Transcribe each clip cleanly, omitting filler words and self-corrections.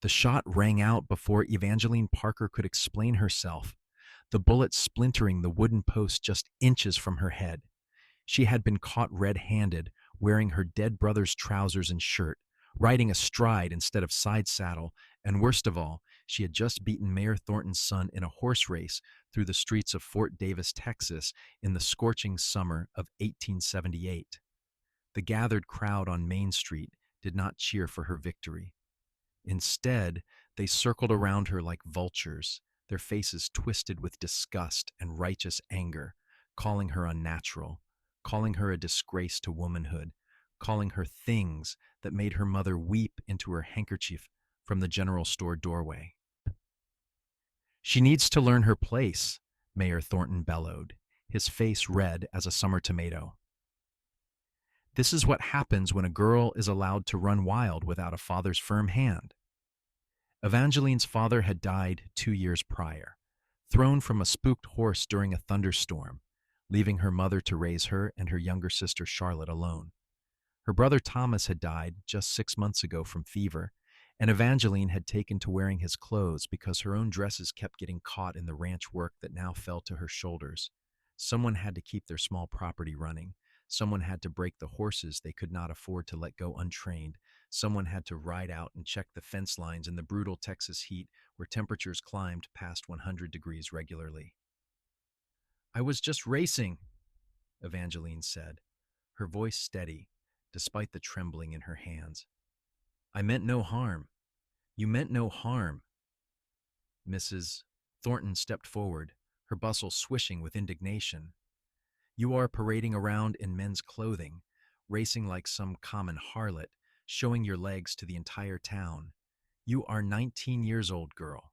The shot rang out before Evangeline Parker could explain herself, the bullet splintering the wooden post just inches from her head. She had been caught red-handed, wearing her dead brother's trousers and shirt, riding astride instead of side saddle, and worst of all, she had just beaten Mayor Thornton's son in a horse race through the streets of Fort Davis, Texas, in the scorching summer of 1878. The gathered crowd on Main Street did not cheer for her victory. Instead, they circled around her like vultures, their faces twisted with disgust and righteous anger, calling her unnatural, calling her a disgrace to womanhood, calling her things that made her mother weep into her handkerchief from the general store doorway. She needs to learn her place, Mayor Thornton bellowed, his face red as a summer tomato. This is what happens when a girl is allowed to run wild without a father's firm hand. Evangeline's father had died 2 years prior, thrown from a spooked horse during a thunderstorm, leaving her mother to raise her and her younger sister Charlotte alone. Her brother Thomas had died just 6 months ago from fever, and Evangeline had taken to wearing his clothes because her own dresses kept getting caught in the ranch work that now fell to her shoulders. Someone had to keep their small property running. Someone had to break the horses they could not afford to let go untrained. Someone had to ride out and check the fence lines in the brutal Texas heat where temperatures climbed past 100 degrees regularly. "I was just racing," Evangeline said, her voice steady, despite the trembling in her hands. "I meant no harm. You meant no harm." Mrs. Thornton stepped forward, her bustle swishing with indignation. "You are parading around in men's clothing, racing like some common harlot, showing your legs to the entire town. You are 19 years old, girl.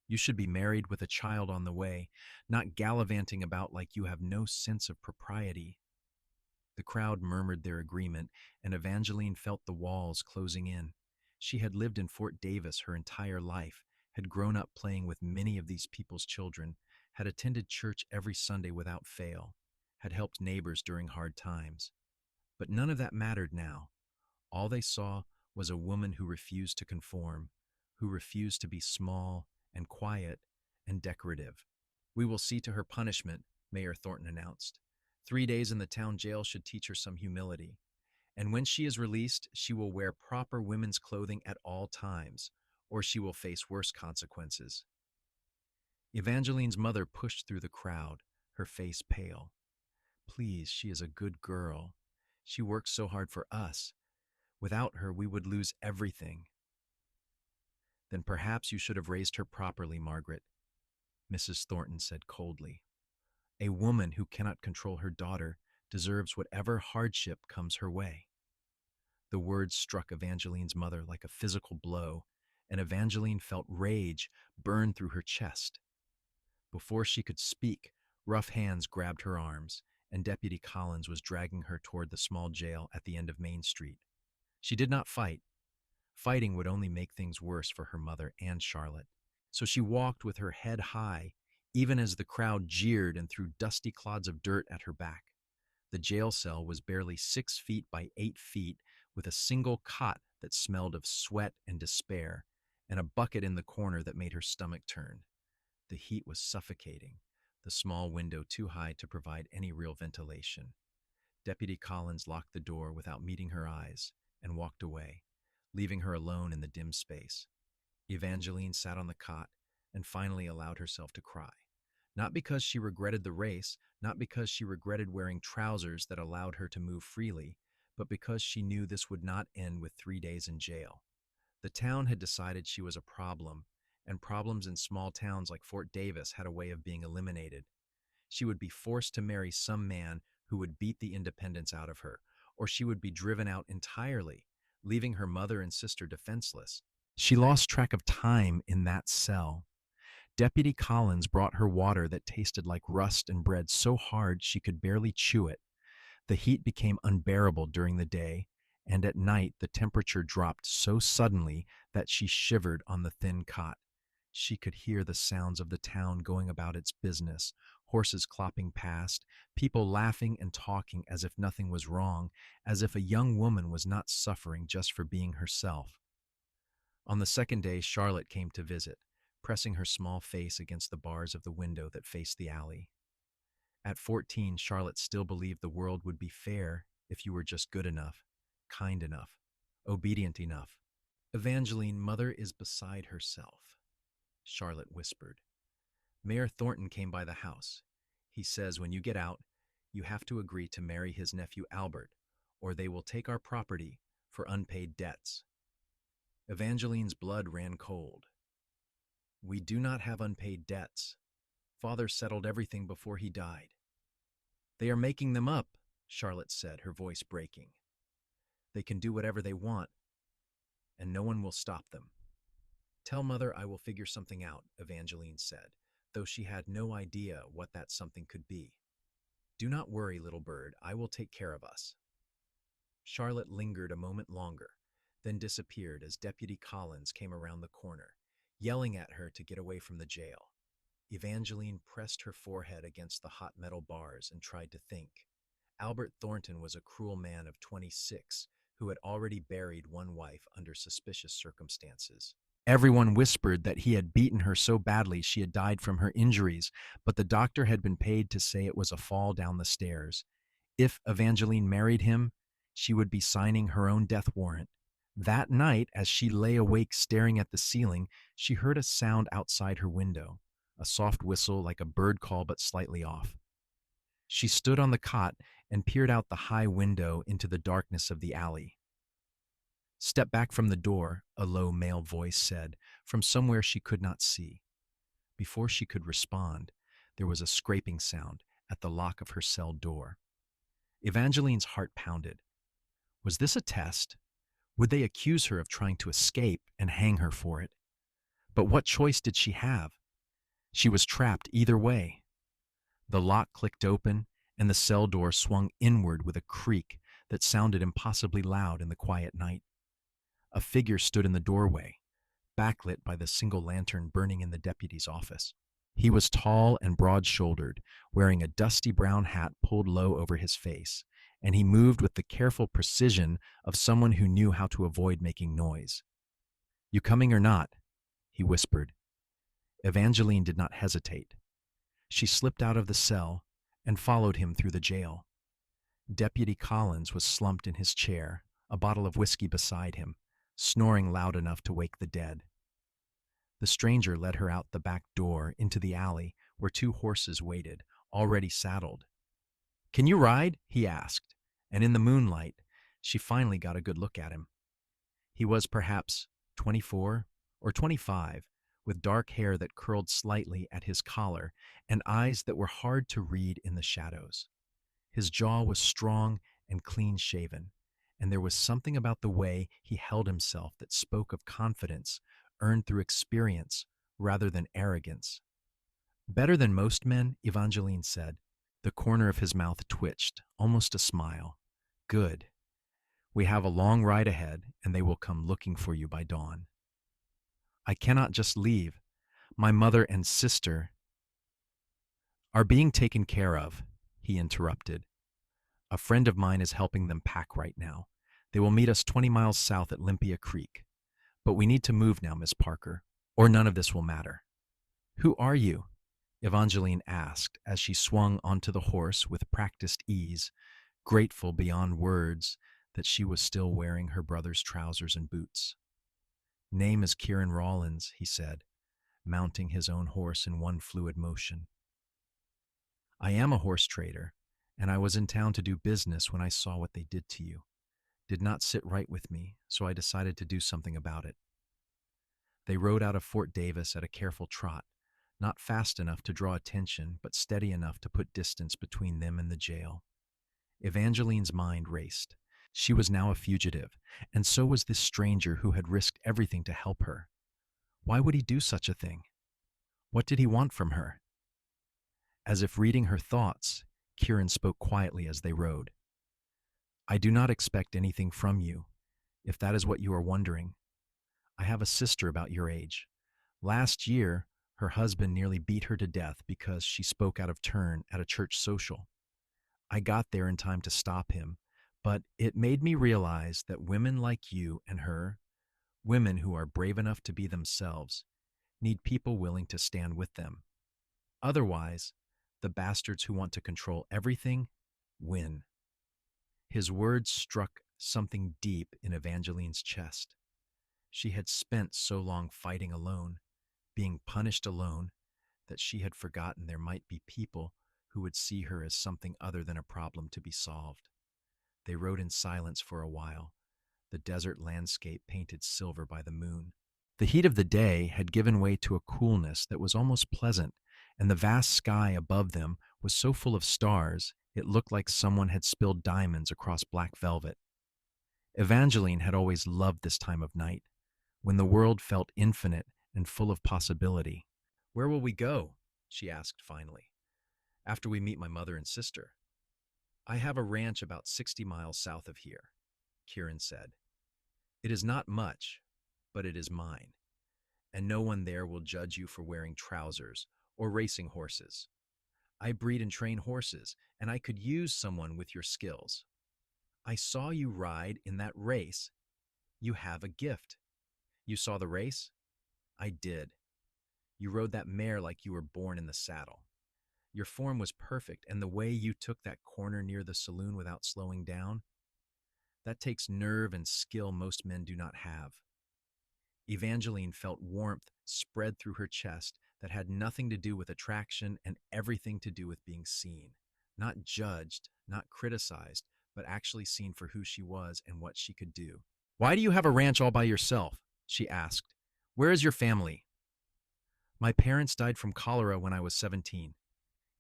You should be married with a child on the way, not gallivanting about like you have no sense of propriety." The crowd murmured their agreement, and Evangeline felt the walls closing in. She had lived in Fort Davis her entire life, had grown up playing with many of these people's children, had attended church every Sunday without fail, had helped neighbors during hard times. But none of that mattered now. All they saw was a woman who refused to conform, who refused to be small and quiet and decorative. "We will see to her punishment," Mayor Thornton announced. 3 days in the town jail should teach her some humility. And when she is released, she will wear proper women's clothing at all times, or she will face worse consequences. Evangeline's mother pushed through the crowd, her face pale. "Please, she is a good girl. She works so hard for us. Without her, we would lose everything." "Then perhaps you should have raised her properly, Margaret," Mrs. Thornton said coldly. "A woman who cannot control her daughter deserves whatever hardship comes her way." The words struck Evangeline's mother like a physical blow, and Evangeline felt rage burn through her chest. Before she could speak, rough hands grabbed her arms, and Deputy Collins was dragging her toward the small jail at the end of Main Street. She did not fight. Fighting would only make things worse for her mother and Charlotte. So she walked with her head high, even as the crowd jeered and threw dusty clods of dirt at her back. The jail cell was barely 6 feet by 8 feet, with a single cot that smelled of sweat and despair, and a bucket in the corner that made her stomach turn. The heat was suffocating, the small window too high to provide any real ventilation. Deputy Collins locked the door without meeting her eyes and walked away, leaving her alone in the dim space. Evangeline sat on the cot and finally allowed herself to cry. Not because she regretted the race, not because she regretted wearing trousers that allowed her to move freely, but because she knew this would not end with 3 days in jail. The town had decided she was a problem, and problems in small towns like Fort Davis had a way of being eliminated. She would be forced to marry some man who would beat the independence out of her, or she would be driven out entirely, leaving her mother and sister defenseless. She lost track of time in that cell. Deputy Collins brought her water that tasted like rust and bread so hard she could barely chew it. The heat became unbearable during the day, and at night the temperature dropped so suddenly that she shivered on the thin cot. She could hear the sounds of the town going about its business, horses clopping past, people laughing and talking as if nothing was wrong, as if a young woman was not suffering just for being herself. On the second day, Charlotte came to visit, pressing her small face against the bars of the window that faced the alley. At 14, Charlotte still believed the world would be fair if you were just good enough, kind enough, obedient enough. Evangeline, mother is beside herself, Charlotte whispered. Mayor Thornton came by the house. He says when you get out, you have to agree to marry his nephew Albert, or they will take our property for unpaid debts. Evangeline's blood ran cold. We do not have unpaid debts. Father settled everything before he died. They are making them up, Charlotte said, her voice breaking. They can do whatever they want, and no one will stop them. Tell Mother I will figure something out, Evangeline said, though she had no idea what that something could be. Do not worry, little bird, I will take care of us. Charlotte lingered a moment longer, then disappeared as Deputy Collins came around the corner, yelling at her to get away from the jail. Evangeline pressed her forehead against the hot metal bars and tried to think. Albert Thornton was a cruel man of 26 who had already buried one wife under suspicious circumstances. Everyone whispered that he had beaten her so badly she had died from her injuries, but the doctor had been paid to say it was a fall down the stairs. If Evangeline married him, she would be signing her own death warrant. That night, as she lay awake staring at the ceiling, she heard a sound outside her window, a soft whistle like a bird call but slightly off. She stood on the cot and peered out the high window into the darkness of the alley. Step back from the door, a low male voice said, from somewhere she could not see. Before she could respond, there was a scraping sound at the lock of her cell door. Evangeline's heart pounded. Was this a test? Would they accuse her of trying to escape and hang her for it? But what choice did she have? She was trapped either way. The lock clicked open, and the cell door swung inward with a creak that sounded impossibly loud in the quiet night. A figure stood in the doorway, backlit by the single lantern burning in the deputy's office. He was tall and broad-shouldered, wearing a dusty brown hat pulled low over his face, and he moved with the careful precision of someone who knew how to avoid making noise. "You coming or not?" he whispered. Evangeline did not hesitate. She slipped out of the cell and followed him through the jail. Deputy Collins was slumped in his chair, a bottle of whiskey beside him, snoring loud enough to wake the dead. The stranger led her out the back door into the alley where two horses waited, already saddled. "Can you ride?" he asked, and in the moonlight, she finally got a good look at him. He was perhaps 24 or 25, with dark hair that curled slightly at his collar and eyes that were hard to read in the shadows. His jaw was strong and clean-shaven, and there was something about the way he held himself that spoke of confidence earned through experience rather than arrogance. "Better than most men," Evangeline said. The corner of his mouth twitched, almost a smile. "Good. We have a long ride ahead, and they will come looking for you by dawn." "I cannot just leave. My mother and sister are being taken care of," he interrupted. "A friend of mine is helping them pack right now. They will meet us 20 miles south at Olympia Creek. But we need to move now, Miss Parker, or none of this will matter." "Who are you?" Evangeline asked as she swung onto the horse with practiced ease, grateful beyond words that she was still wearing her brother's trousers and boots. "Name is Kieran Rawlins," he said, mounting his own horse in one fluid motion. "I am a horse trader, and I was in town to do business when I saw what they did to you. Did not sit right with me, so I decided to do something about it." They rode out of Fort Davis at a careful trot, not fast enough to draw attention, but steady enough to put distance between them and the jail. Evangeline's mind raced. She was now a fugitive, and so was this stranger who had risked everything to help her. Why would he do such a thing? What did he want from her? As if reading her thoughts, Kieran spoke quietly as they rode. "I do not expect anything from you, if that is what you are wondering. I have a sister about your age. Last year, her husband nearly beat her to death because she spoke out of turn at a church social. I got there in time to stop him, but it made me realize that women like you and her Women who are brave enough to be themselves need people willing to stand with them. Otherwise, the bastards who want to control everything win. His words struck something deep in Evangeline's chest. She had spent so long fighting alone, being punished alone, that she had forgotten there might be people who would see her as something other than a problem to be solved. They rode in silence for a while, the desert landscape painted silver by the moon. The heat of the day had given way to a coolness that was almost pleasant, and the vast sky above them was so full of stars it looked like someone had spilled diamonds across black velvet. Evangeline had always loved this time of night, when the world felt infinite and full of possibility. "Where will we go?" she asked finally. "After we meet my mother and sister." "I have a ranch about 60 miles south of here," Kieran said. "It is not much, but it is mine, and no one there will judge you for wearing trousers or racing horses. I breed and train horses, and I could use someone with your skills. I saw you ride in that race. You have a gift." "You saw the race?" "I did. You rode that mare like you were born in the saddle. Your form was perfect, and the way you took that corner near the saloon without slowing down, that takes nerve and skill most men do not have." Evangeline felt warmth spread through her chest that had nothing to do with attraction and everything to do with being seen. Not judged, not criticized, but actually seen for who she was and what she could do. "Why do you have a ranch all by yourself?" she asked. "Where is your family?" "My parents died from cholera when I was 17,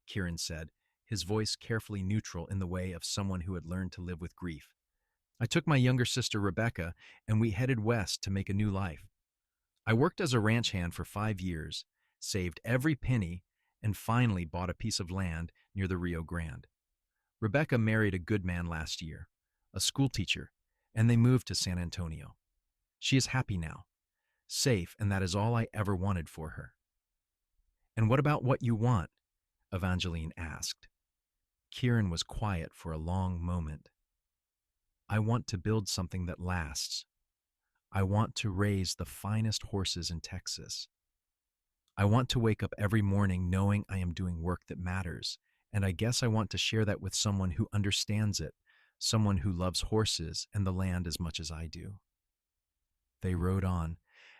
Kieran said, his voice carefully neutral in the way of someone who had learned to live with grief. "I took my younger sister Rebecca, and we headed west to make a new life. I worked as a ranch hand for 5 years, saved every penny, and finally bought a piece of land near the Rio Grande. Rebecca married a good man last year, a schoolteacher, and they moved to San Antonio. She is happy now, safe, and that is all I ever wanted for her." "And what about what you want?" Evangeline asked. Kieran was quiet for a long moment. "I want to build something that lasts. I want to raise the finest horses in Texas. I want to wake up every morning knowing I am doing work that matters, and I guess I want to share that with someone who understands it, someone who loves horses and the land as much as I do." They rode on,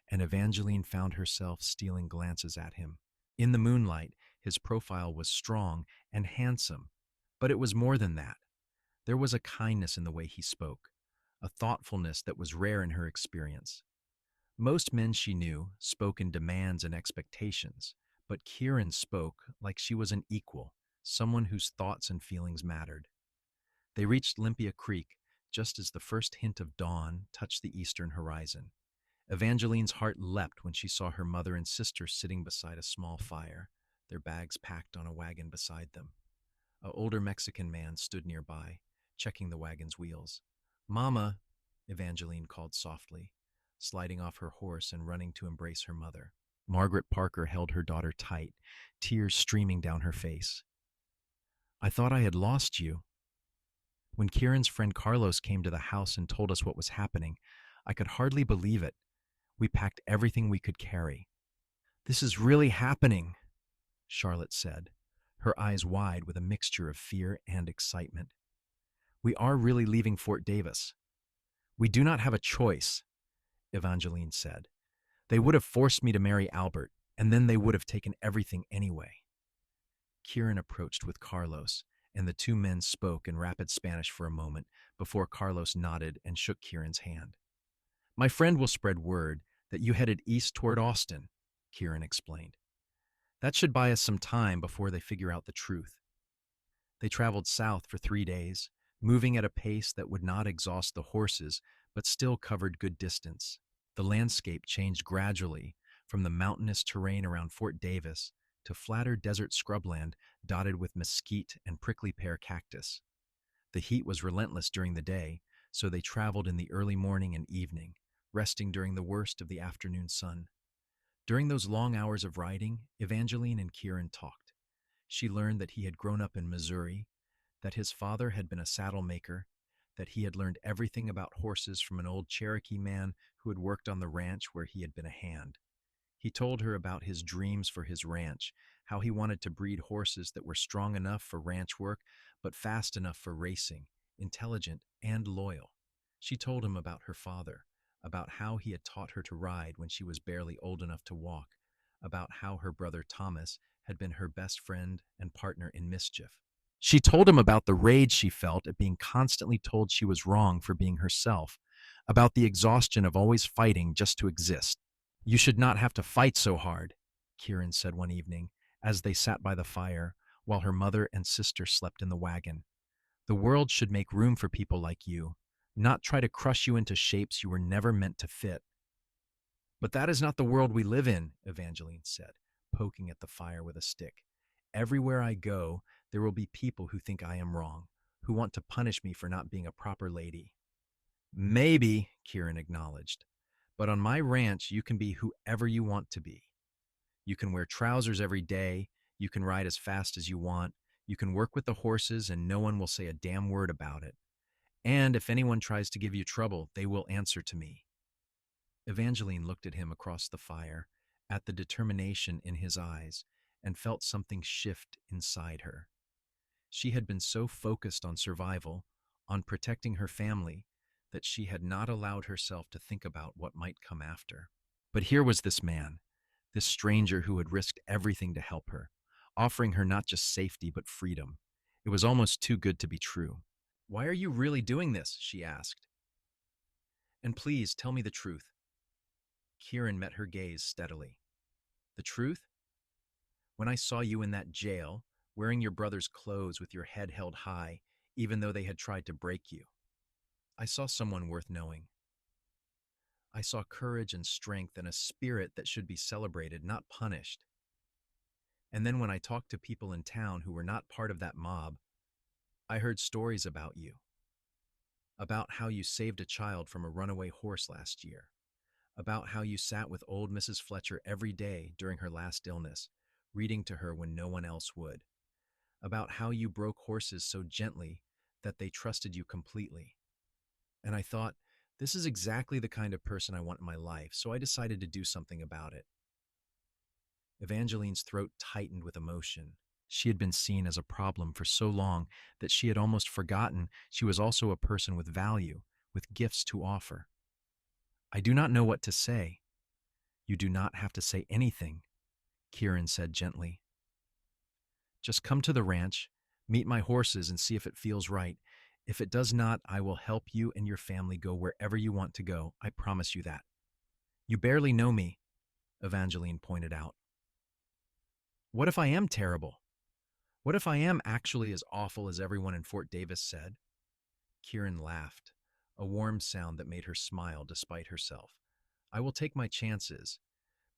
and Evangeline found herself stealing glances at him. In the moonlight, his profile was strong and handsome, but it was more than that. There was a kindness in the way he spoke, a thoughtfulness that was rare in her experience. Most men she knew spoke in demands and expectations, but Kieran spoke like she was an equal, someone whose thoughts and feelings mattered. They reached Limpia Creek just as the first hint of dawn touched the eastern horizon. Evangeline's heart leapt when she saw her mother and sister sitting beside a small fire, their bags packed on a wagon beside them. An older Mexican man stood nearby, checking the wagon's wheels. "Mama," Evangeline called softly, sliding off her horse and running to embrace her mother. Margaret Parker held her daughter tight, tears streaming down her face. "I thought I had lost you. When Kieran's friend Carlos came to the house and told us what was happening, I could hardly believe it. We packed everything we could carry." "This is really happening," Charlotte said, her eyes wide with a mixture of fear and excitement. "We are really leaving Fort Davis." "We do not have a choice," Evangeline said. "They would have forced me to marry Albert, and then they would have taken everything anyway." Kieran approached with Carlos, and the two men spoke in rapid Spanish for a moment before Carlos nodded and shook Kieran's hand. "My friend will spread word that you headed east toward Austin," Kieran explained. "That should buy us some time before they figure out the truth." They traveled south for 3 days, moving at a pace that would not exhaust the horses, but still covered good distance. The landscape changed gradually from the mountainous terrain around Fort Davis to flatter desert scrubland dotted with mesquite and prickly pear cactus. The heat was relentless during the day, so they traveled in the early morning and evening, resting during the worst of the afternoon sun. During those long hours of riding, Evangeline and Kieran talked. She learned that he had grown up in Missouri, that his father had been a saddle maker, that he had learned everything about horses from an old Cherokee man who had worked on the ranch where he had been a hand. He told her about his dreams for his ranch, how he wanted to breed horses that were strong enough for ranch work, but fast enough for racing, intelligent and loyal. She told him about her father, about how he had taught her to ride when she was barely old enough to walk, about how her brother Thomas had been her best friend and partner in mischief. She told him about the rage she felt at being constantly told she was wrong for being herself, about the exhaustion of always fighting just to exist. You should not have to fight so hard, Kieran said one evening as they sat by the fire while her mother and sister slept in the wagon. The world should make room for people like you, not try to crush you into shapes you were never meant to fit. But that is not the world we live in, Evangeline said, poking at the fire with a stick. Everywhere I go, there will be people who think I am wrong, who want to punish me for not being a proper lady. Maybe, Kieran acknowledged, but on my ranch, you can be whoever you want to be. You can wear trousers every day, you can ride as fast as you want, you can work with the horses and no one will say a damn word about it. And if anyone tries to give you trouble, they will answer to me. Evangeline looked at him across the fire, at the determination in his eyes, and felt something shift inside her. She had been so focused on survival, on protecting her family, that she had not allowed herself to think about what might come after. But here was this man, this stranger who had risked everything to help her, offering her not just safety but freedom. It was almost too good to be true. "Why are you really doing this?" she asked. "And please tell me the truth." Kieran met her gaze steadily. "The truth? When I saw you in that jail, wearing your brother's clothes with your head held high, even though they had tried to break you, I saw someone worth knowing. I saw courage and strength and a spirit that should be celebrated, not punished. And then when I talked to people in town who were not part of that mob, I heard stories about you, about how you saved a child from a runaway horse last year, about how you sat with old Mrs. Fletcher every day during her last illness, reading to her when no one else would, about how you broke horses so gently that they trusted you completely. And I thought, this is exactly the kind of person I want in my life, so I decided to do something about it." Evangeline's throat tightened with emotion. She had been seen as a problem for so long that she had almost forgotten she was also a person with value, with gifts to offer. "I do not know what to say." "You do not have to say anything," Kieran said gently. "Just come to the ranch, meet my horses and see if it feels right. If it does not, I will help you and your family go wherever you want to go. I promise you that." "You barely know me," Evangeline pointed out. "What if I am terrible? What if I am actually as awful as everyone in Fort Davis said?" Kieran laughed, a warm sound that made her smile despite herself. "I will take my chances.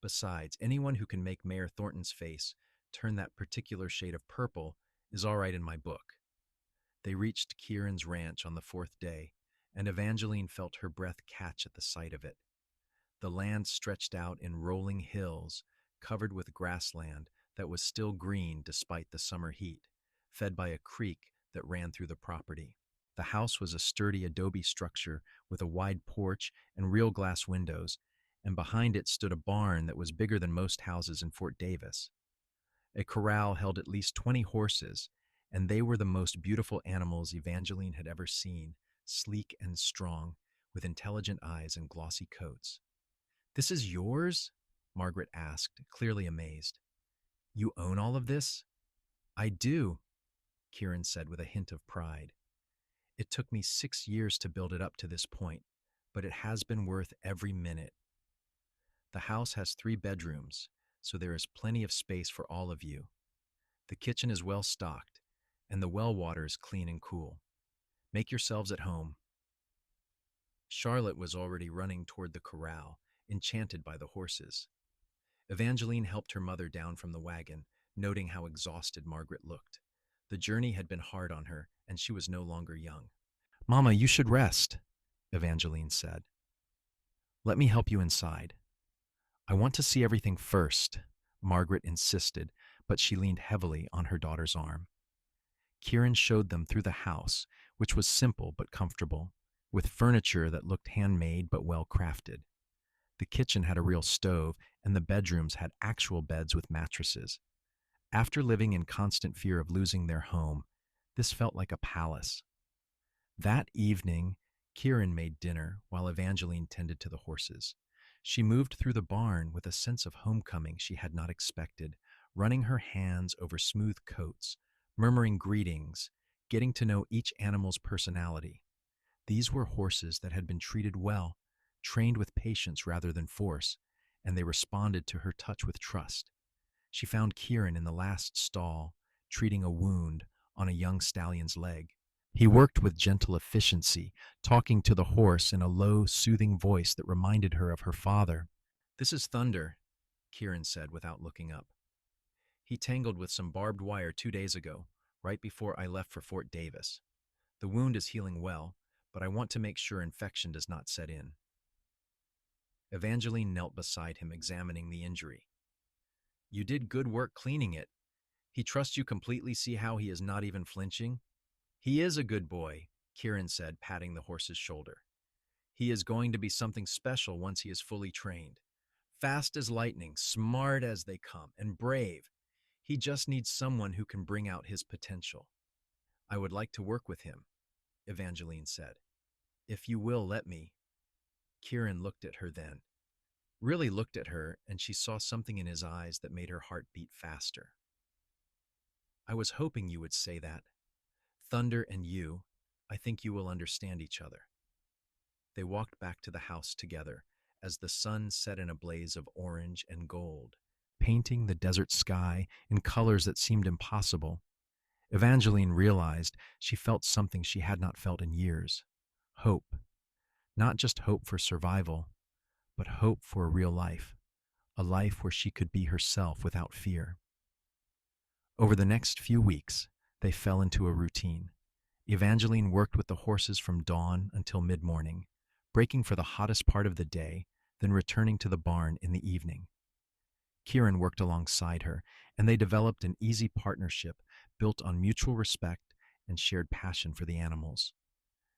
Besides, anyone who can make Mayor Thornton's face turn that particular shade of purple is all right in my book." They reached Kieran's ranch on the fourth day, and Evangeline felt her breath catch at the sight of it. The land stretched out in rolling hills, covered with grassland that was still green despite the summer heat, fed by a creek that ran through the property. The house was a sturdy adobe structure with a wide porch and real glass windows, and behind it stood a barn that was bigger than most houses in Fort Davis. A corral held at least 20 horses, and they were the most beautiful animals Evangeline had ever seen, sleek and strong, with intelligent eyes and glossy coats. "This is yours?" Margaret asked, clearly amazed. "You own all of this?" "I do," Kieran said with a hint of pride. "It took me 6 years to build it up to this point, but it has been worth every minute. The house has 3 bedrooms, so there is plenty of space for all of you. The kitchen is well stocked, and the well water is clean and cool. Make yourselves at home." Charlotte was already running toward the corral, enchanted by the horses. Evangeline helped her mother down from the wagon, noting how exhausted Margaret looked. The journey had been hard on her, and she was no longer young. "Mama, you should rest," Evangeline said. "Let me help you inside." "I want to see everything first," Margaret insisted, but she leaned heavily on her daughter's arm. Kieran showed them through the house, which was simple but comfortable, with furniture that looked handmade but well crafted. The kitchen had a real stove, and the bedrooms had actual beds with mattresses. After living in constant fear of losing their home, this felt like a palace. That evening, Kieran made dinner while Evangeline tended to the horses. She moved through the barn with a sense of homecoming she had not expected, running her hands over smooth coats, murmuring greetings, getting to know each animal's personality. These were horses that had been treated well, trained with patience rather than force, and they responded to her touch with trust. She found Kieran in the last stall, treating a wound on a young stallion's leg. He worked with gentle efficiency, talking to the horse in a low, soothing voice that reminded her of her father. "This is Thunder," Kieran said without looking up. "He tangled with some barbed wire 2 days ago, right before I left for Fort Davis. The wound is healing well, but I want to make sure infection does not set in." Evangeline knelt beside him, examining the injury. "You did good work cleaning it. He trusts you completely. See how he is not even flinching?" "He is a good boy," Kieran said, patting the horse's shoulder. "He is going to be something special once he is fully trained. Fast as lightning, smart as they come, and brave. He just needs someone who can bring out his potential." "I would like to work with him," Evangeline said. "If you will let me." Kieran looked at her then. Really looked at her, and she saw something in his eyes that made her heart beat faster. "I was hoping you would say that. Thunder and you, I think you will understand each other." They walked back to the house together as the sun set in a blaze of orange and gold, painting the desert sky in colors that seemed impossible. Evangeline realized she felt something she had not felt in years. Hope. Not just hope for survival, but hope for a real life, a life where she could be herself without fear. Over the next few weeks, they fell into a routine. Evangeline worked with the horses from dawn until mid-morning, breaking for the hottest part of the day, then returning to the barn in the evening. Kieran worked alongside her, and they developed an easy partnership built on mutual respect and shared passion for the animals.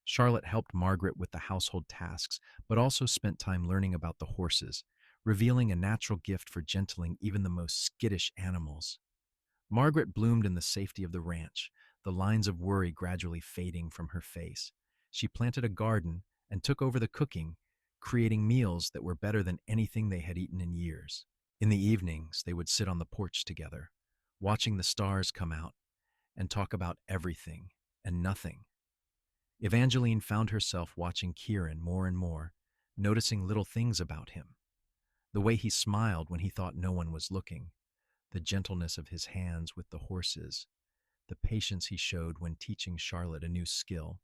Charlotte helped Margaret with the household tasks, but also spent time learning about the horses, revealing a natural gift for gentling even the most skittish animals. Margaret bloomed in the safety of the ranch, the lines of worry gradually fading from her face. She planted a garden and took over the cooking, creating meals that were better than anything they had eaten in years. In the evenings, they would sit on the porch together, watching the stars come out, and talk about everything and nothing. Evangeline found herself watching Kieran more and more, noticing little things about him. The way he smiled when he thought no one was looking, the gentleness of his hands with the horses, the patience he showed when teaching Charlotte a new skill,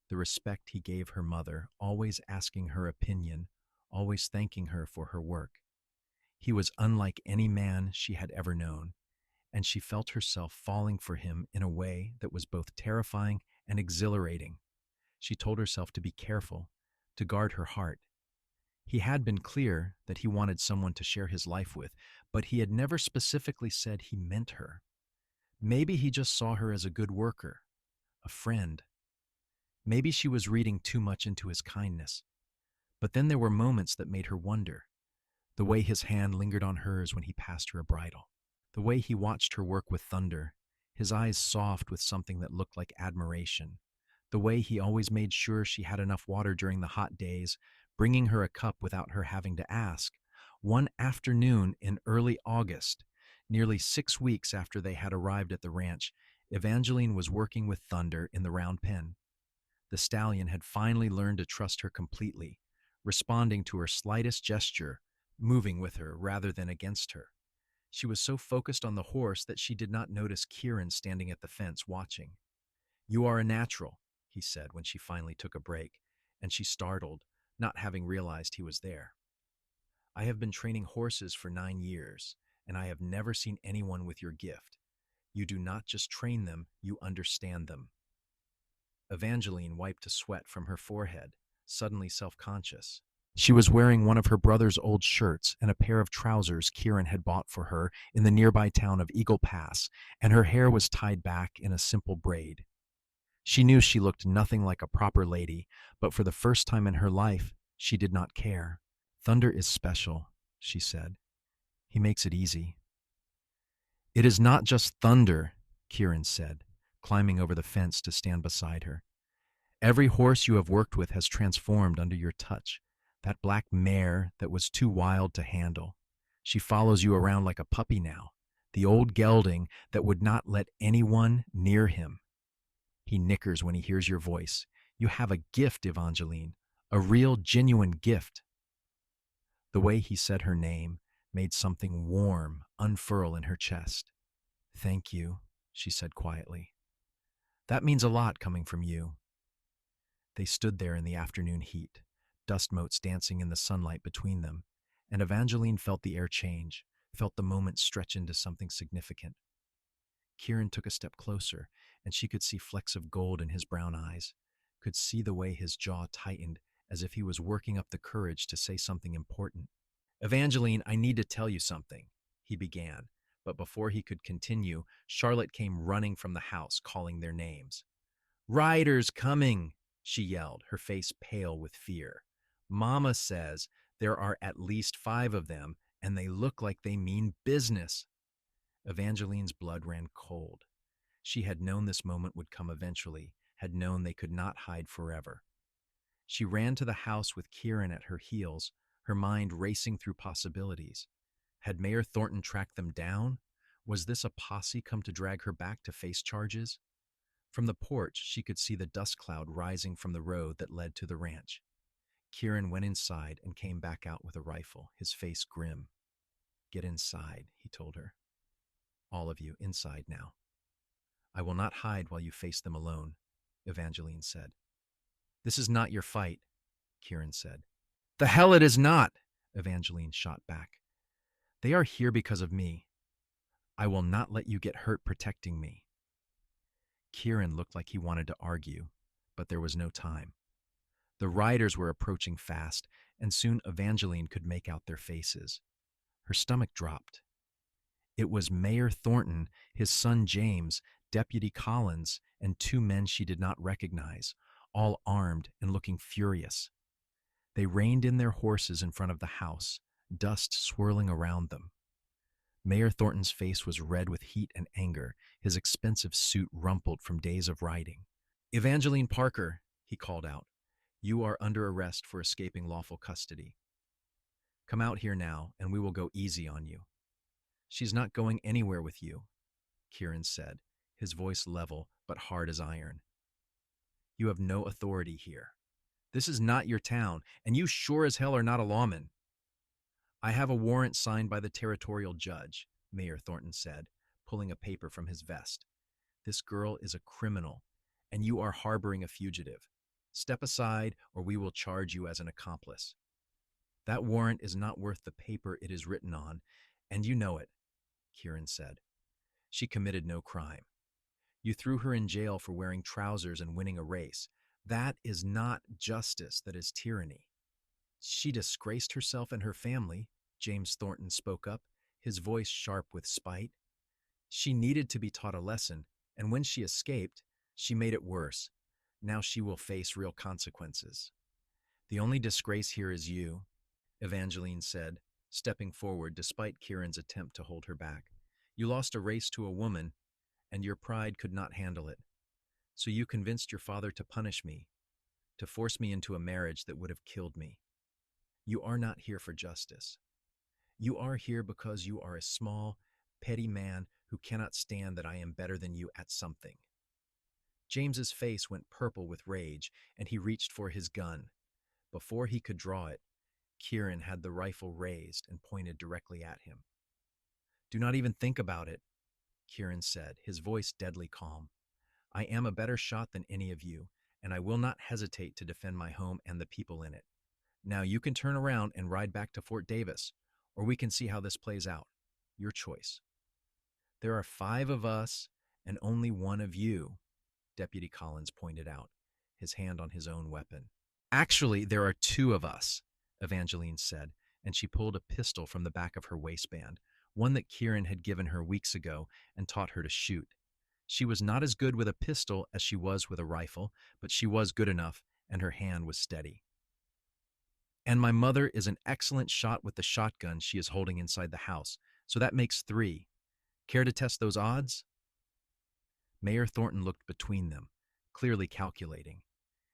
the respect he gave her mother, always asking her opinion, always thanking her for her work. He was unlike any man she had ever known, and she felt herself falling for him in a way that was both terrifying and exhilarating. She told herself to be careful, to guard her heart. He had been clear that he wanted someone to share his life with, but he had never specifically said he meant her. Maybe he just saw her as a good worker, a friend. Maybe she was reading too much into his kindness. But then there were moments that made her wonder. The way his hand lingered on hers when he passed her a bridle. The way he watched her work with Thunder, his eyes soft with something that looked like admiration. The way he always made sure she had enough water during the hot days, bringing her a cup without her having to ask. One afternoon in early August, nearly 6 weeks after they had arrived at the ranch, Evangeline was working with Thunder in the round pen. The stallion had finally learned to trust her completely, responding to her slightest gesture, moving with her rather than against her. She was so focused on the horse that she did not notice Kieran standing at the fence watching. "You are a natural," he said when she finally took a break, and she startled, not having realized he was there. "I have been training horses for 9 years, and I have never seen anyone with your gift. You do not just train them, you understand them." Evangeline wiped a sweat from her forehead, suddenly self-conscious. She was wearing one of her brother's old shirts and a pair of trousers Kieran had bought for her in the nearby town of Eagle Pass, and her hair was tied back in a simple braid. She knew she looked nothing like a proper lady, but for the first time in her life, she did not care. Thunder is special, she said. He makes it easy. It is not just thunder, Kieran said, climbing over the fence to stand beside her. Every horse you have worked with has transformed under your touch. That black mare that was too wild to handle. She follows you around like a puppy now. The old gelding that would not let anyone near him. He nickers when he hears your voice. You have a gift, Evangeline. A real, genuine gift. The way he said her name made something warm unfurl in her chest. Thank you, she said quietly. That means a lot coming from you. They stood there in the afternoon heat, dust motes dancing in the sunlight between them, and Evangeline felt the air change, felt the moment stretch into something significant. Kieran took a step closer, and she could see flecks of gold in his brown eyes, could see the way his jaw tightened as if he was working up the courage to say something important. Evangeline, I need to tell you something, he began, but before he could continue, Charlotte came running from the house, calling their names. Riders coming, she yelled, her face pale with fear. Mama says there are at least 5 of them, and they look like they mean business. Evangeline's blood ran cold. She had known this moment would come eventually, had known they could not hide forever. She ran to the house with Kieran at her heels, her mind racing through possibilities. Had Mayor Thornton tracked them down? Was this a posse come to drag her back to face charges? From the porch, she could see the dust cloud rising from the road that led to the ranch. Kieran went inside and came back out with a rifle, his face grim. Get inside, he told her. All of you, inside now. I will not hide while you face them alone, Evangeline said. This is not your fight, Kieran said. The hell it is not, Evangeline shot back. They are here because of me. I will not let you get hurt protecting me. Kieran looked like he wanted to argue, but there was no time. The riders were approaching fast, and soon Evangeline could make out their faces. Her stomach dropped. It was Mayor Thornton, his son James, Deputy Collins, and 2 men she did not recognize, all armed and looking furious. They reined in their horses in front of the house, dust swirling around them. Mayor Thornton's face was red with heat and anger, his expensive suit rumpled from days of riding. Evangeline Parker, he called out, you are under arrest for escaping lawful custody. Come out here now, and we will go easy on you. She's not going anywhere with you, Kieran said, his voice level but hard as iron. You have no authority here. This is not your town, and you sure as hell are not a lawman. I have a warrant signed by the territorial judge, Mayor Thornton said, pulling a paper from his vest. This girl is a criminal, and you are harboring a fugitive. Step aside, or we will charge you as an accomplice. That warrant is not worth the paper it is written on, and you know it, Kieran said. She committed no crime. You threw her in jail for wearing trousers and winning a race. That is not justice, that is tyranny. She disgraced herself and her family, James Thornton spoke up, his voice sharp with spite. She needed to be taught a lesson, and when she escaped, she made it worse. Now she will face real consequences. The only disgrace here is you, Evangeline said, stepping forward despite Kieran's attempt to hold her back. You lost a race to a woman, and your pride could not handle it. So you convinced your father to punish me, to force me into a marriage that would have killed me. You are not here for justice. You are here because you are a small, petty man who cannot stand that I am better than you at something. James's face went purple with rage, and he reached for his gun. Before he could draw it, Kieran had the rifle raised and pointed directly at him. Do not even think about it, Kieran said, his voice deadly calm. I am a better shot than any of you, and I will not hesitate to defend my home and the people in it. Now you can turn around and ride back to Fort Davis, or we can see how this plays out. Your choice. There are 5 of us and only 1 of you, Deputy Collins pointed out, his hand on his own weapon. Actually, there are 2 of us, Evangeline said, and she pulled a pistol from the back of her waistband, one that Kieran had given her weeks ago and taught her to shoot. She was not as good with a pistol as she was with a rifle, but she was good enough, and her hand was steady. And my mother is an excellent shot with the shotgun she is holding inside the house, so that makes 3. Care to test those odds? Mayor Thornton looked between them, clearly calculating.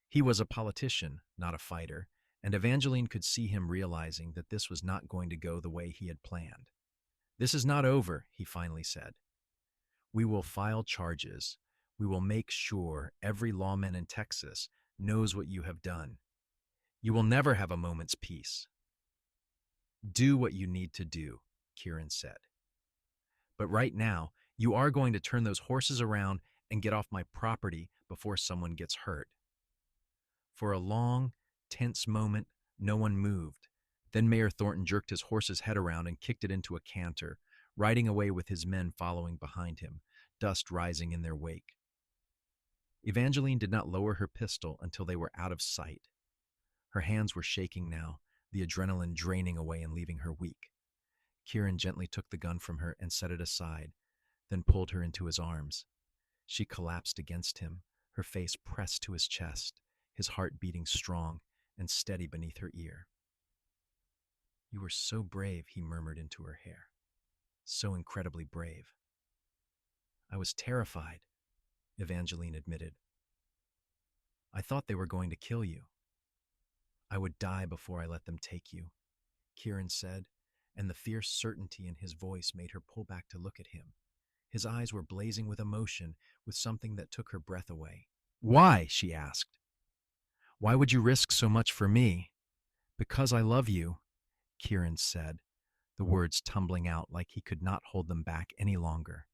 He was a politician, not a fighter, and Evangeline could see him realizing that this was not going to go the way he had planned. This is not over, he finally said. We will file charges. We will make sure every lawman in Texas knows what you have done. You will never have a moment's peace. Do what you need to do, Kieran said. But right now, you are going to turn those horses around and get off my property before someone gets hurt. For a long, tense moment, no one moved. Then Mayor Thornton jerked his horse's head around and kicked it into a canter, riding away with his men following behind him, dust rising in their wake. Evangeline did not lower her pistol until they were out of sight. Her hands were shaking now, the adrenaline draining away and leaving her weak. Kieran gently took the gun from her and set it aside, then pulled her into his arms. She collapsed against him, her face pressed to his chest, his heart beating strong and steady beneath her ear. You were so brave, he murmured into her hair. So incredibly brave. I was terrified, Evangeline admitted. I thought they were going to kill you. I would die before I let them take you, Kieran said, and the fierce certainty in his voice made her pull back to look at him. His eyes were blazing with emotion, with something that took her breath away. Why? She asked. Why would you risk so much for me? Because I love you, Kieran said, the words tumbling out like he could not hold them back any longer.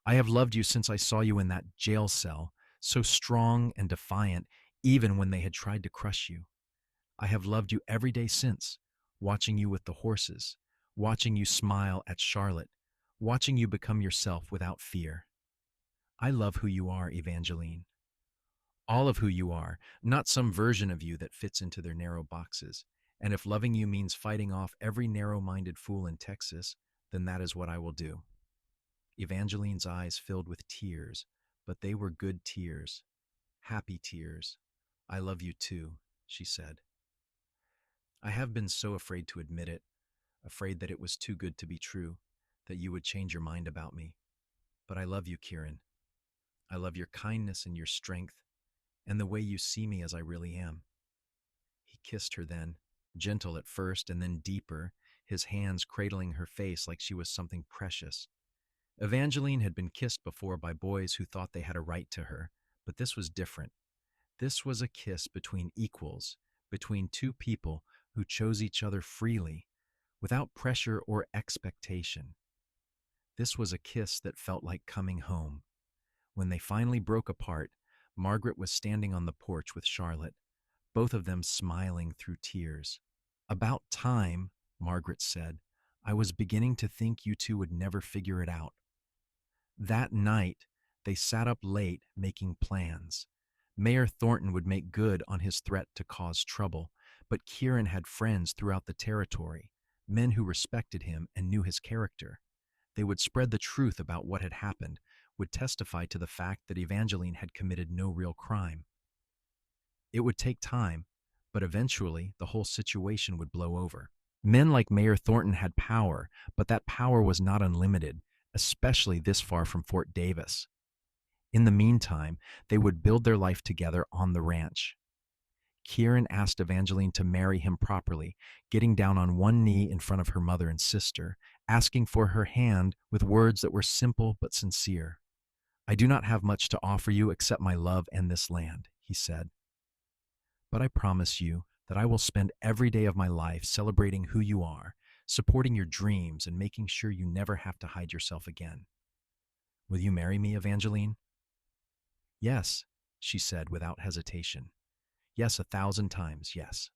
I have loved you since I saw you in that jail cell, so strong and defiant, even when they had tried to crush you. I have loved you every day since, watching you with the horses, watching you smile at Charlotte, watching you become yourself without fear. I love who you are, Evangeline. All of who you are, not some version of you that fits into their narrow boxes. And if loving you means fighting off every narrow-minded fool in Texas, then that is what I will do. Evangeline's eyes filled with tears, but they were good tears, happy tears. I love you too, she said. I have been so afraid to admit it, afraid that it was too good to be true, that you would change your mind about me. But I love you, Kieran. I love your kindness and your strength, and the way you see me as I really am. He kissed her then, gentle at first and then deeper, his hands cradling her face like she was something precious. Evangeline had been kissed before by boys who thought they had a right to her, but this was different. This was a kiss between equals, between two people who chose each other freely, without pressure or expectation. This was a kiss that felt like coming home. When they finally broke apart, Margaret was standing on the porch with Charlotte, both of them smiling through tears. About time, Margaret said. I was beginning to think you two would never figure it out. That night, they sat up late making plans. Mayor Thornton would make good on his threat to cause trouble, but Kieran had friends throughout the territory, men who respected him and knew his character. They would spread the truth about what had happened, would testify to the fact that Evangeline had committed no real crime. It would take time, but eventually the whole situation would blow over. Men like Mayor Thornton had power, but that power was not unlimited, especially this far from Fort Davis. In the meantime, they would build their life together on the ranch. Kieran asked Evangeline to marry him properly, getting down on one knee in front of her mother and sister, asking for her hand with words that were simple but sincere. I do not have much to offer you except my love and this land, he said. But I promise you that I will spend every day of my life celebrating who you are, supporting your dreams, and making sure you never have to hide yourself again. Will you marry me, Evangeline? Yes, she said without hesitation. Yes, 1,000 times, yes.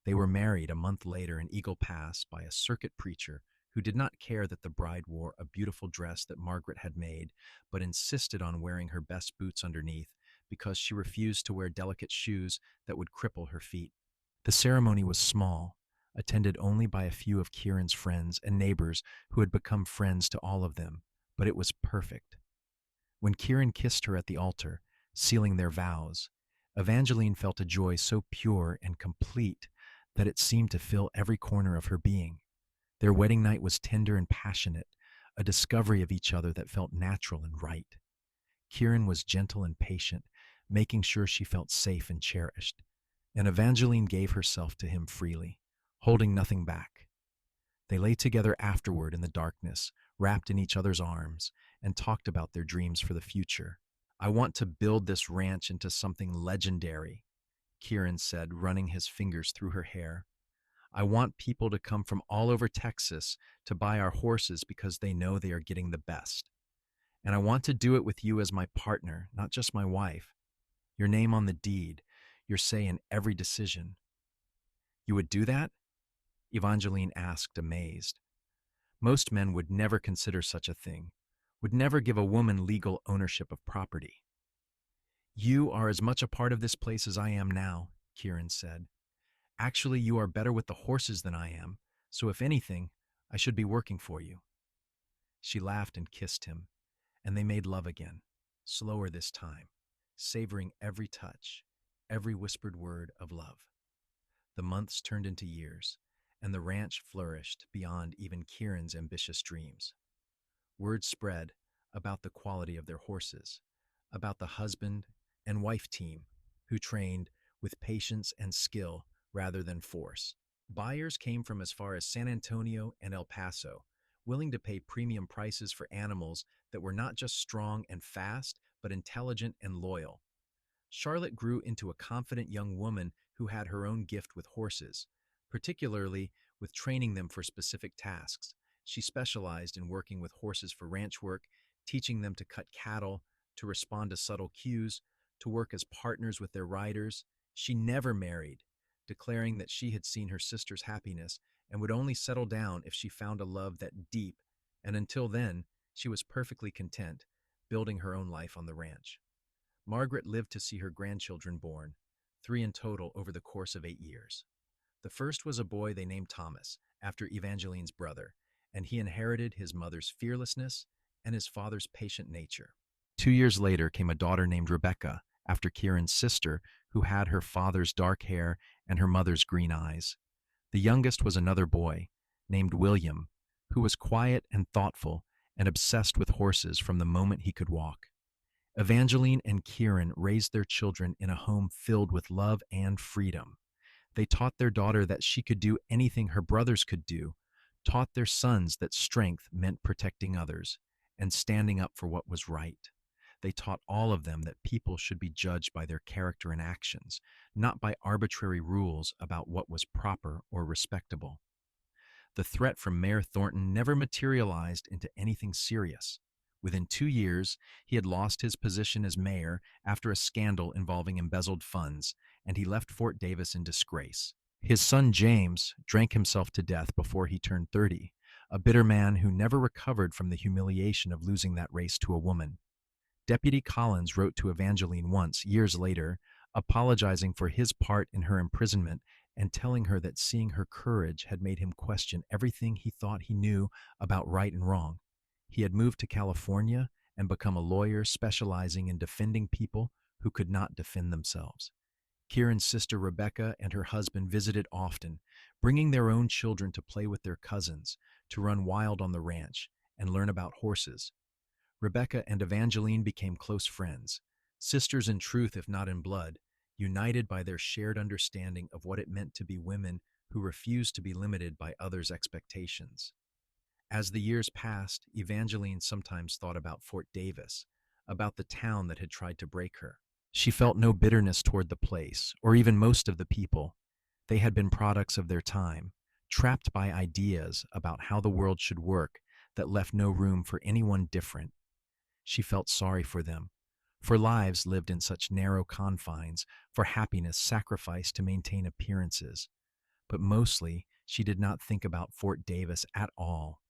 They were married a month later in Eagle Pass by a circuit preacher who did not care that the bride wore a beautiful dress that Margaret had made, but insisted on wearing her best boots underneath because she refused to wear delicate shoes that would cripple her feet. The ceremony was small, attended only by a few of Kieran's friends and neighbors who had become friends to all of them, but it was perfect. When Kieran kissed her at the altar, sealing their vows, Evangeline felt a joy so pure and complete that it seemed to fill every corner of her being. Their wedding night was tender and passionate, a discovery of each other that felt natural and right. Kieran was gentle and patient, making sure she felt safe and cherished, and Evangeline gave herself to him freely, holding nothing back. They lay together afterward in the darkness, wrapped in each other's arms, and talked about their dreams for the future. "I want to build this ranch into something legendary," Kieran said, running his fingers through her hair. "I want people to come from all over Texas to buy our horses because they know they are getting the best. And I want to do it with you as my partner, not just my wife. Your name on the deed, your say in every decision." "You would do that?" Evangeline asked, amazed. Most men would never consider such a thing, would never give a woman legal ownership of property. "You are as much a part of this place as I am now," Kieran said. "Actually, you are better with the horses than I am, so if anything, I should be working for you." She laughed and kissed him, and they made love again, slower this time, savoring every touch, every whispered word of love. The months turned into years, and the ranch flourished beyond even Kieran's ambitious dreams. Word spread about the quality of their horses, about the husband and wife team who trained with patience and skill rather than force. Buyers came from as far as San Antonio and El Paso, willing to pay premium prices for animals that were not just strong and fast, but intelligent and loyal. Charlotte grew into a confident young woman who had her own gift with horses, particularly with training them for specific tasks. She specialized in working with horses for ranch work, teaching them to cut cattle, to respond to subtle cues, to work as partners with their riders. She never married, declaring that she had seen her sister's happiness and would only settle down if she found a love that deep, and until then, she was perfectly content, building her own life on the ranch. Margaret lived to see her grandchildren born, 3 in total over the course of 8 years. The first was a boy they named Thomas, after Evangeline's brother, and he inherited his mother's fearlessness and his father's patient nature. 2 years later came a daughter named Rebecca, after Kieran's sister, who had her father's dark hair and her mother's green eyes. The youngest was another boy, named William, who was quiet and thoughtful and obsessed with horses from the moment he could walk. Evangeline and Kieran raised their children in a home filled with love and freedom. They taught their daughter that she could do anything her brothers could do, taught their sons that strength meant protecting others and standing up for what was right. They taught all of them that people should be judged by their character and actions, not by arbitrary rules about what was proper or respectable. The threat from Mayor Thornton never materialized into anything serious. Within 2 years, he had lost his position as mayor after a scandal involving embezzled funds, and he left Fort Davis in disgrace. His son James drank himself to death before he turned 30, a bitter man who never recovered from the humiliation of losing that race to a woman. Deputy Collins wrote to Evangeline once, years later, apologizing for his part in her imprisonment and telling her that seeing her courage had made him question everything he thought he knew about right and wrong. He had moved to California and become a lawyer specializing in defending people who could not defend themselves. Kieran's sister Rebecca and her husband visited often, bringing their own children to play with their cousins, to run wild on the ranch, and learn about horses. Rebecca and Evangeline became close friends, sisters in truth if not in blood, united by their shared understanding of what it meant to be women who refused to be limited by others' expectations. As the years passed, Evangeline sometimes thought about Fort Davis, about the town that had tried to break her. She felt no bitterness toward the place, or even most of the people. They had been products of their time, trapped by ideas about how the world should work that left no room for anyone different. She felt sorry for them, for lives lived in such narrow confines, for happiness sacrificed to maintain appearances. But mostly, she did not think about Fort Davis at all.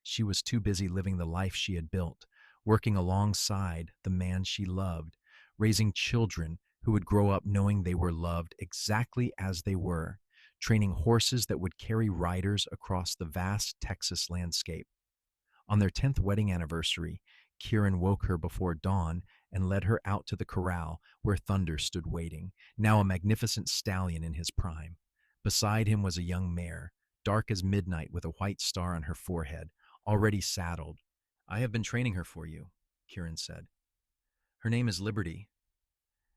She was too busy living the life she had built, working alongside the man she loved, raising children who would grow up knowing they were loved exactly as they were, training horses that would carry riders across the vast Texas landscape. On their 10th wedding anniversary, Kieran woke her before dawn and led her out to the corral where Thunder stood waiting, now a magnificent stallion in his prime. Beside him was a young mare, dark as midnight with a white star on her forehead, already saddled. "I have been training her for you," Kieran said. "Her name is Liberty,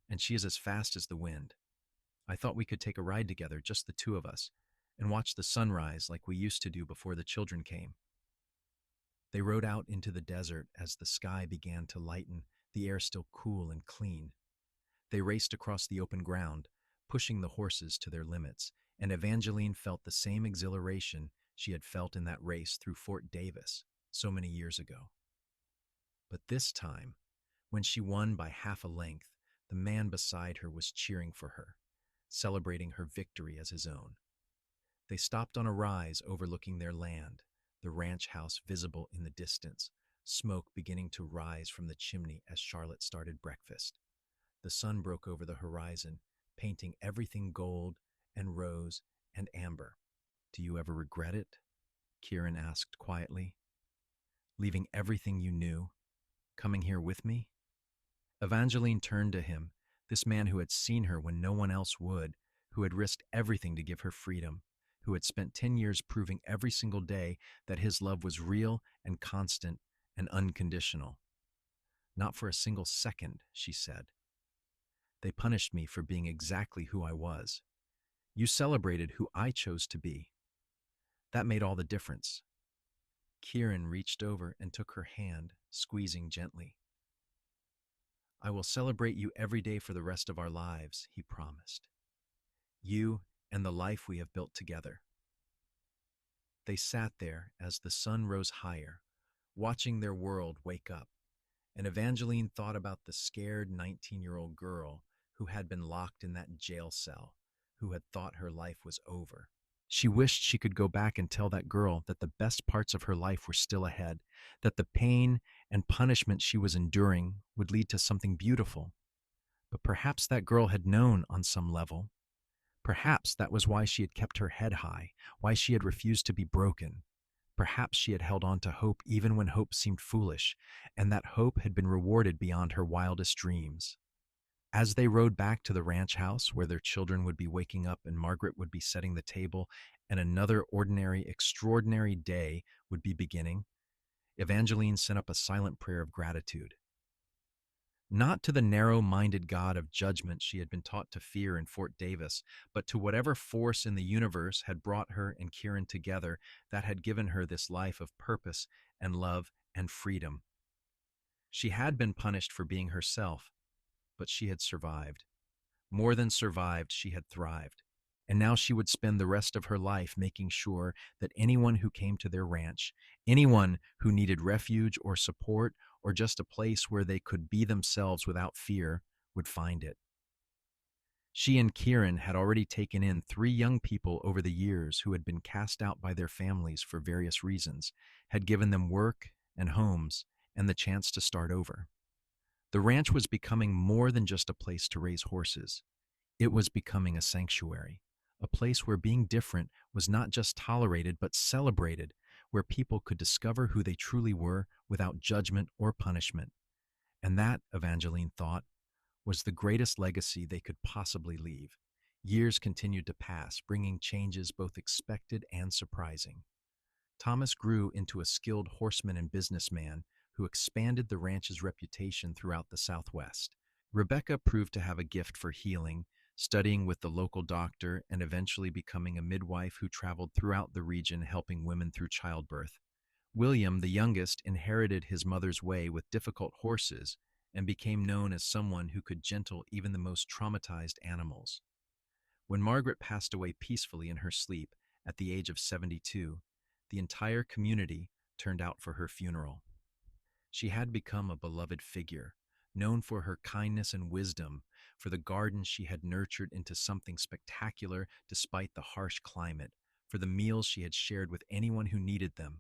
and she is as fast as the wind. I thought we could take a ride together, just the two of us, and watch the sunrise like we used to do before the children came." They rode out into the desert as the sky began to lighten, the air still cool and clean. They raced across the open ground, pushing the horses to their limits, and Evangeline felt the same exhilaration she had felt in that race through Fort Davis so many years ago. But this time, when she won by half a length, the man beside her was cheering for her, celebrating her victory as his own. They stopped on a rise overlooking their land, the ranch house visible in the distance, smoke beginning to rise from the chimney as Charlotte started breakfast. The sun broke over the horizon, painting everything gold and rose and amber. "Do you ever regret it?" Kieran asked quietly. "Leaving everything you knew, coming here with me?" Evangeline turned to him, this man who had seen her when no one else would, who had risked everything to give her freedom, who had spent 10 years proving every single day that his love was real and constant and unconditional. "Not for a single second," she said. "They punished me for being exactly who I was. You celebrated who I chose to be. That made all the difference." Kieran reached over and took her hand, squeezing gently. "I will celebrate you every day for the rest of our lives," he promised. "You and the life we have built together." They sat there as the sun rose higher, watching their world wake up, and Evangeline thought about the scared 19-year-old girl who had been locked in that jail cell, who had thought her life was over. She wished she could go back and tell that girl that the best parts of her life were still ahead, that the pain and punishment she was enduring would lead to something beautiful. But perhaps that girl had known on some level. Perhaps that was why she had kept her head high, why she had refused to be broken. Perhaps she had held on to hope even when hope seemed foolish, and that hope had been rewarded beyond her wildest dreams. As they rode back to the ranch house where their children would be waking up and Margaret would be setting the table and another ordinary, extraordinary day would be beginning, Evangeline sent up a silent prayer of gratitude. Not to the narrow-minded God of judgment she had been taught to fear in Fort Davis, but to whatever force in the universe had brought her and Kieran together that had given her this life of purpose and love and freedom. She had been punished for being herself, but she had survived. More than survived, she had thrived. And now she would spend the rest of her life making sure that anyone who came to their ranch, anyone who needed refuge or support or just a place where they could be themselves without fear, would find it. She and Kieran had already taken in 3 young people over the years who had been cast out by their families for various reasons, had given them work and homes and the chance to start over. The ranch was becoming more than just a place to raise horses. It was becoming a sanctuary, a place where being different was not just tolerated but celebrated, where people could discover who they truly were without judgment or punishment. And that, Evangeline thought, was the greatest legacy they could possibly leave. Years continued to pass, bringing changes both expected and surprising. Thomas grew into a skilled horseman and businessman who expanded the ranch's reputation throughout the Southwest. Rebecca proved to have a gift for healing, studying with the local doctor and eventually becoming a midwife who traveled throughout the region helping women through childbirth. William, the youngest, inherited his mother's way with difficult horses and became known as someone who could gentle even the most traumatized animals. When Margaret passed away peacefully in her sleep at the age of 72, the entire community turned out for her funeral. She had become a beloved figure, known for her kindness and wisdom, for the garden she had nurtured into something spectacular despite the harsh climate, for the meals she had shared with anyone who needed them.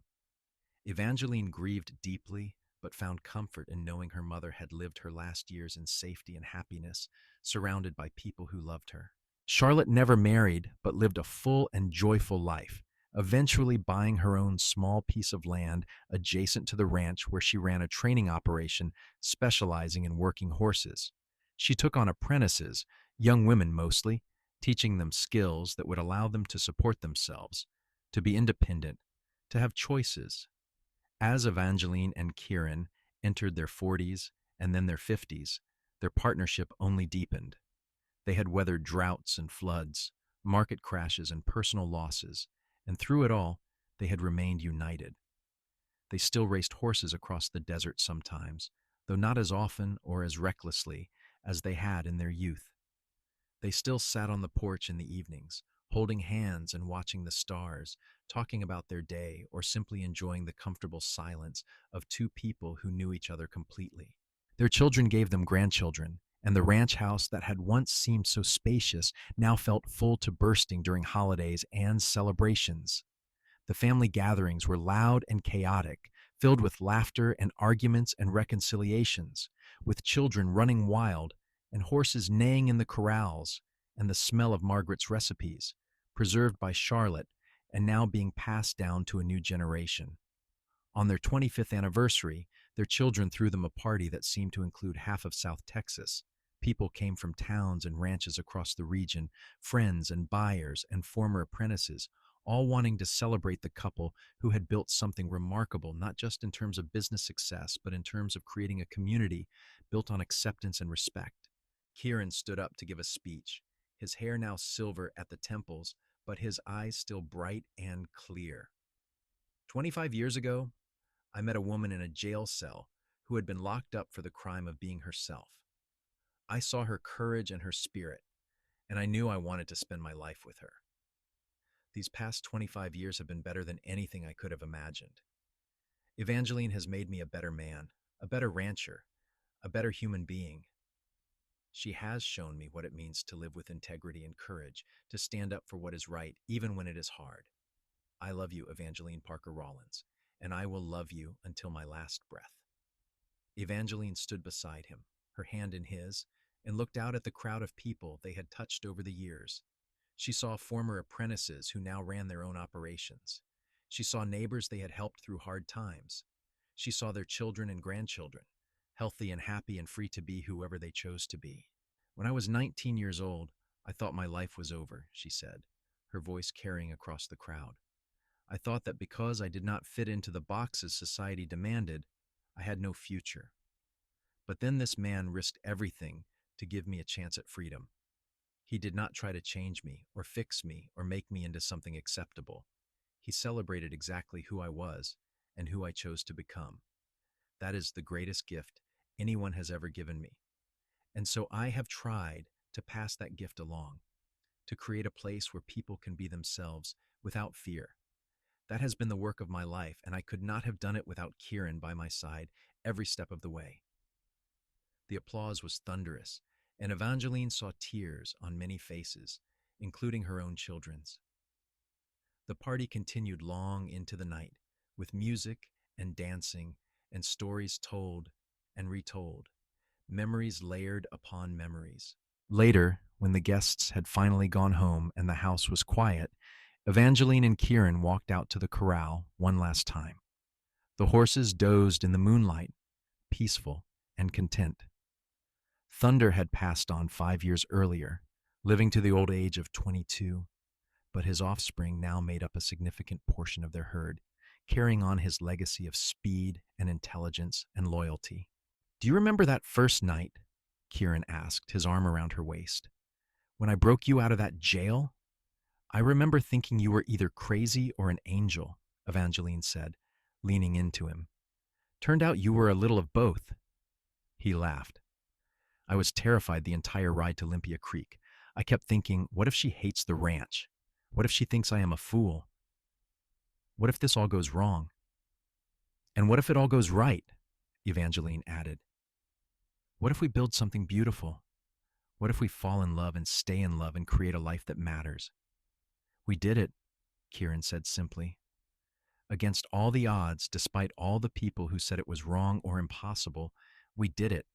Evangeline grieved deeply, but found comfort in knowing her mother had lived her last years in safety and happiness, surrounded by people who loved her. Charlotte never married, but lived a full and joyful life. eventually buying her own small piece of land adjacent to the ranch where she ran a training operation specializing in working horses. She took on apprentices, young women mostly, teaching them skills that would allow them to support themselves, to be independent, to have choices. As Evangeline and Kieran entered their 40s and then their 50s, their partnership only deepened. They had weathered droughts and floods, market crashes and personal losses, and through it all, they had remained united. They still raced horses across the desert sometimes, though not as often or as recklessly as they had in their youth. They still sat on the porch in the evenings, holding hands and watching the stars, talking about their day or simply enjoying the comfortable silence of two people who knew each other completely. Their children gave them grandchildren, and the ranch house that had once seemed so spacious now felt full to bursting during holidays and celebrations. The family gatherings were loud and chaotic, filled with laughter and arguments and reconciliations, with children running wild and horses neighing in the corrals, and the smell of Margaret's recipes, preserved by Charlotte and now being passed down to a new generation. On their 25th anniversary, their children threw them a party that seemed to include half of South Texas. People came from towns and ranches across the region, friends and buyers and former apprentices, all wanting to celebrate the couple who had built something remarkable, not just in terms of business success, but in terms of creating a community built on acceptance and respect. Kieran stood up to give a speech, his hair now silver at the temples, but his eyes still bright and clear. 25 years ago, I met a woman in a jail cell who had been locked up for the crime of being herself. I saw her courage and her spirit, and I knew I wanted to spend my life with her. These past 25 years have been better than anything I could have imagined. Evangeline has made me a better man, a better rancher, a better human being. She has shown me what it means to live with integrity and courage, to stand up for what is right, even when it is hard. I love you, Evangeline Parker Rollins, and I will love you until my last breath. Evangeline stood beside him, her hand in his, and looked out at the crowd of people they had touched over the years. She saw former apprentices who now ran their own operations. She saw neighbors they had helped through hard times. She saw their children and grandchildren, healthy and happy and free to be whoever they chose to be. When I was 19 years old, I thought my life was over, she said, her voice carrying across the crowd. I thought that because I did not fit into the boxes society demanded, I had no future. But then this man risked everything to give me a chance at freedom. He did not try to change me or fix me or make me into something acceptable. He celebrated exactly who I was and who I chose to become. That is the greatest gift anyone has ever given me. And so I have tried to pass that gift along, to create a place where people can be themselves without fear. That has been the work of my life, and I could not have done it without Kieran by my side every step of the way. The applause was thunderous, and Evangeline saw tears on many faces, including her own children's. The party continued long into the night, with music and dancing and stories told and retold, memories layered upon memories. Later, when the guests had finally gone home and the house was quiet, Evangeline and Kieran walked out to the corral one last time. The horses dozed in the moonlight, peaceful and content. Thunder had passed on 5 years earlier, living to the old age of 22, but his offspring now made up a significant portion of their herd, carrying on his legacy of speed and intelligence and loyalty. Do you remember that first night? Kieran asked, his arm around her waist. When I broke you out of that jail? I remember thinking you were either crazy or an angel, Evangeline said, leaning into him. Turned out you were a little of both. He laughed. I was terrified the entire ride to Olympia Creek. I kept thinking, what if she hates the ranch? What if she thinks I am a fool? What if this all goes wrong? And what if it all goes right? Evangeline added. What if we build something beautiful? What if we fall in love and stay in love and create a life that matters? We did it, Kieran said simply. Against all the odds, despite all the people who said it was wrong or impossible, we did it.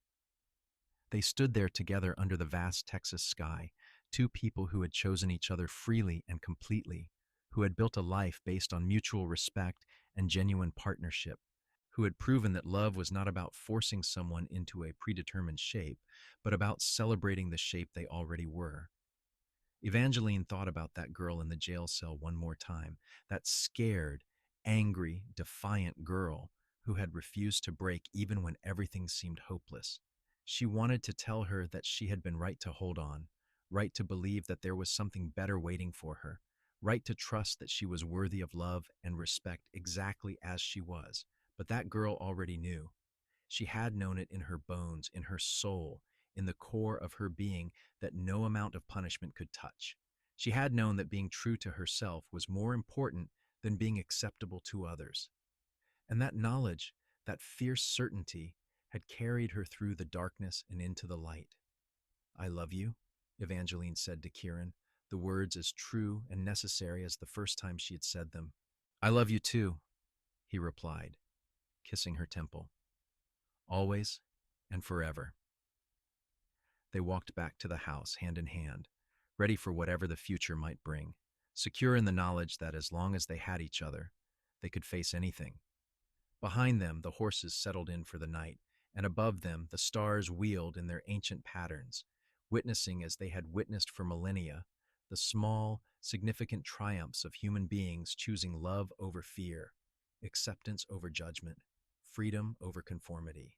They stood there together under the vast Texas sky, two people who had chosen each other freely and completely, who had built a life based on mutual respect and genuine partnership, who had proven that love was not about forcing someone into a predetermined shape, but about celebrating the shape they already were. Evangeline thought about that girl in the jail cell one more time, that scared, angry, defiant girl who had refused to break even when everything seemed hopeless. She wanted to tell her that she had been right to hold on, right to believe that there was something better waiting for her, right to trust that she was worthy of love and respect exactly as she was. But that girl already knew. She had known it in her bones, in her soul, in the core of her being that no amount of punishment could touch. She had known that being true to herself was more important than being acceptable to others. And that knowledge, that fierce certainty, had carried her through the darkness and into the light. "I love you," Evangeline said to Kieran, the words as true and necessary as the first time she had said them. "I love you too," he replied, kissing her temple. "Always and forever." They walked back to the house hand in hand, ready for whatever the future might bring, secure in the knowledge that as long as they had each other, they could face anything. Behind them, the horses settled in for the night, and above them, the stars wheeled in their ancient patterns, witnessing as they had witnessed for millennia the small, significant triumphs of human beings choosing love over fear, acceptance over judgment, freedom over conformity.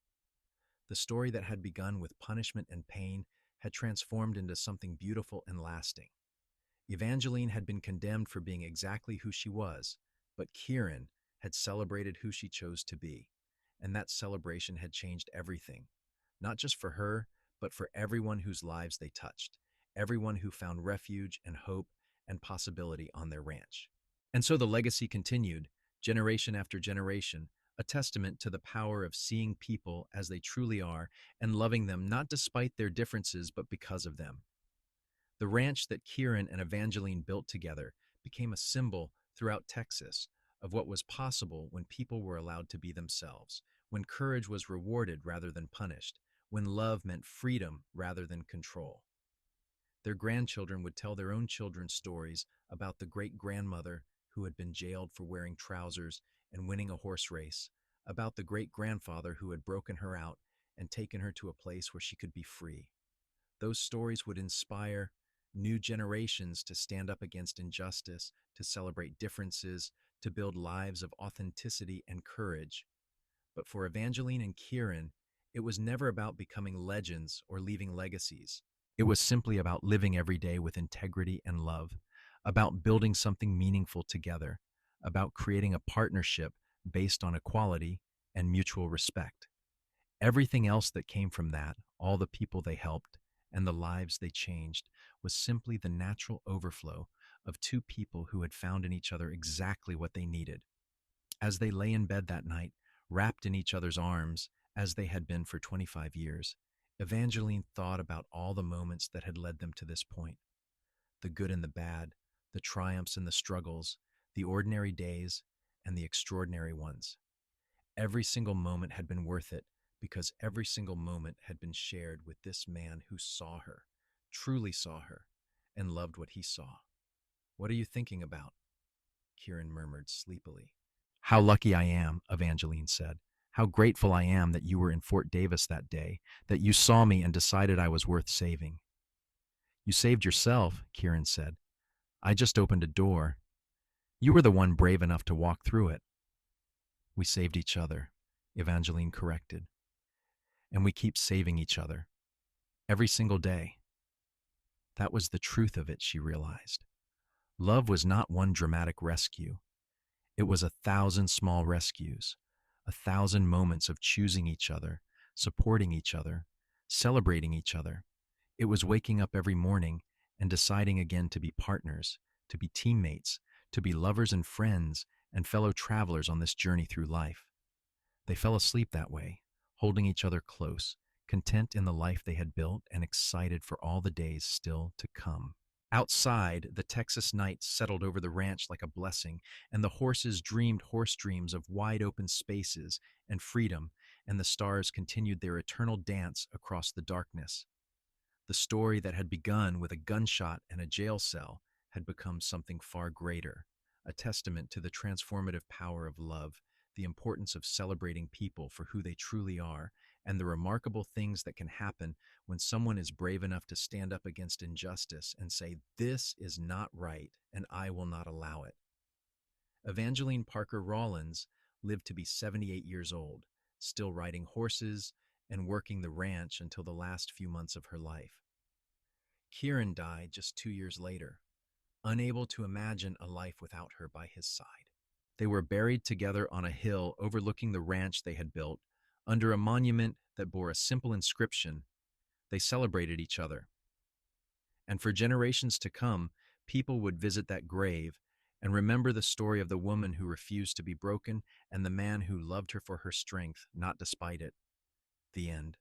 The story that had begun with punishment and pain had transformed into something beautiful and lasting. Evangeline had been condemned for being exactly who she was, but Kieran had celebrated who she chose to be, and that celebration had changed everything, not just for her, but for everyone whose lives they touched, everyone who found refuge and hope and possibility on their ranch. And so the legacy continued, generation after generation, a testament to the power of seeing people as they truly are and loving them not despite their differences but because of them. The ranch that Kieran and Evangeline built together became a symbol throughout Texas of what was possible when people were allowed to be themselves, when courage was rewarded rather than punished, when love meant freedom rather than control. Their grandchildren would tell their own children stories about the great-grandmother who had been jailed for wearing trousers and winning a horse race, about the great-grandfather who had broken her out and taken her to a place where she could be free. Those stories would inspire new generations to stand up against injustice, to celebrate differences, to build lives of authenticity and courage. But for Evangeline and Kieran, it was never about becoming legends or leaving legacies. It was simply about living every day with integrity and love, about building something meaningful together, about creating a partnership based on equality and mutual respect. Everything else that came from that, all the people they helped, and the lives they changed, was simply the natural overflow of two people who had found in each other exactly what they needed. As they lay in bed that night, wrapped in each other's arms, as they had been for 25 years, Evangeline thought about all the moments that had led them to this point, the good and the bad, the triumphs and the struggles, the ordinary days and the extraordinary ones. Every single moment had been worth it because every single moment had been shared with this man who saw her, truly saw her, and loved what he saw. "What are you thinking about?" Kieran murmured sleepily. "How lucky I am," Evangeline said. "How grateful I am that you were in Fort Davis that day, that you saw me and decided I was worth saving." "You saved yourself," Kieran said. "I just opened a door. You were the one brave enough to walk through it." "We saved each other," Evangeline corrected. "And we keep saving each other. Every single day." That was the truth of it, she realized. Love was not one dramatic rescue. It was 1,000 small rescues, 1,000 moments of choosing each other, supporting each other, celebrating each other. It was waking up every morning and deciding again to be partners, to be teammates, to be lovers and friends and fellow travelers on this journey through life. They fell asleep that way, holding each other close, content in the life they had built and excited for all the days still to come. Outside, the Texas night settled over the ranch like a blessing, and the horses dreamed horse dreams of wide open spaces and freedom, and the stars continued their eternal dance across the darkness. The story that had begun with a gunshot and a jail cell had become something far greater, a testament to the transformative power of love, the importance of celebrating people for who they truly are, and the remarkable things that can happen when someone is brave enough to stand up against injustice and say, "This is not right, and I will not allow it." Evangeline Parker Rawlins lived to be 78 years old, still riding horses and working the ranch until the last few months of her life. Kieran died just 2 years later, unable to imagine a life without her by his side. They were buried together on a hill overlooking the ranch they had built, under a monument that bore a simple inscription. They celebrated each other. And for generations to come, people would visit that grave and remember the story of the woman who refused to be broken and the man who loved her for her strength, not despite it. The end.